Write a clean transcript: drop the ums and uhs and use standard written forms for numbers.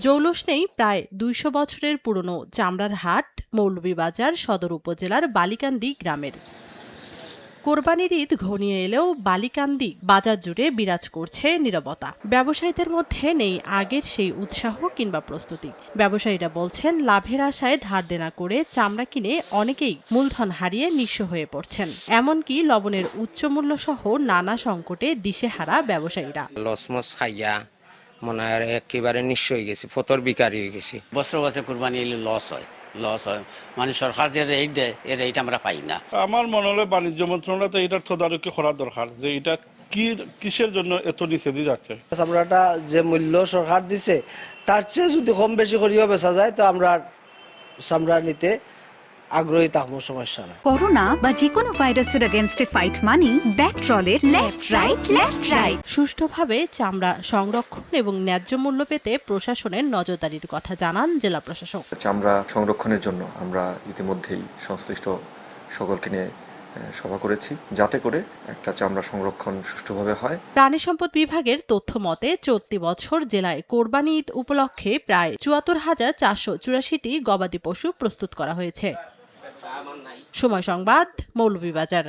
জৌলুসনেই প্রায় ২০০ বছরের পুরনো চামড়ার হাট মৌলভীবাজার সদর উপজেলার বালিকান্দি গ্রামের। কোরবানির ঈদ ঘনিয়ে এলেও বালিকান্দি বাজার জুড়ে বিরাজ করছে নীরবতা। ব্যবসায়ীদের মধ্যে নেই আগের সেই উৎসাহ কিংবা প্রস্তুতি। ব্যবসায়ীরা বলছেন, লাভের আশায় ধার দেনা করে চামড়া কিনে অনেকেই মূলধন হারিয়ে নিঃস্ব হয়ে পড়ছেন। এমনকি লবণের উচ্চ মূল্য সহ নানা সংকটে দিশেহারা ব্যবসায়ীরা। লসমস খাইয়া মনে হয় একেবারে নিঃস্ব হয়ে গেছি, ফতর বিকারি হয়ে গেছি। বছর বছর কুরবানি এলে লস হয় মানে সরকার যে রেট দেয় এই রেট আমরা পাই না। আমার মনে হলো বাণিজ্য মন্ত্রণালয় তো এটার তদারকি করা দরকার, যে এটা কিসের জন্য এত নিচে দিয়ে যাচ্ছে। চামড়াটা যে মূল্য সরকার দিছে তার চেয়ে যদি কম বেশি করিও বেচা যায় তো আমরা চামড়া নিতে আগ্রহী থাকবো, সমস্যা নাই। করোনা বা যে কোনো ভাইরাসের এগেইনস্টে ফাইট মানি ব্যাকট্রলের লেফট রাইট। সুষ্ঠুভাবে চামড়া সংরক্ষণ এবং ন্যায্য মূল্য পেতে প্রশাসনের নজরদারির কথা জানান জেলা প্রশাসক। চামড়া সংরক্ষণের জন্য আমরা ইতিমধ্যেই সংশ্লিষ্ট সকলকে নিয়ে সভা করেছি, যাতে করে একটা চামড়া সংরক্ষণ সুষ্ঠুভাবে হয়। প্রাণী সম্পদ বিভাগের তথ্য মতে চলতি বছর জেলায় কোরবানি ঈদ উপলক্ষে প্রায় ৭৪,৪৮৪টি গবাদি পশু প্রস্তুত করা হয়েছে। সময় সংবাদ, মৌলভীবাজার।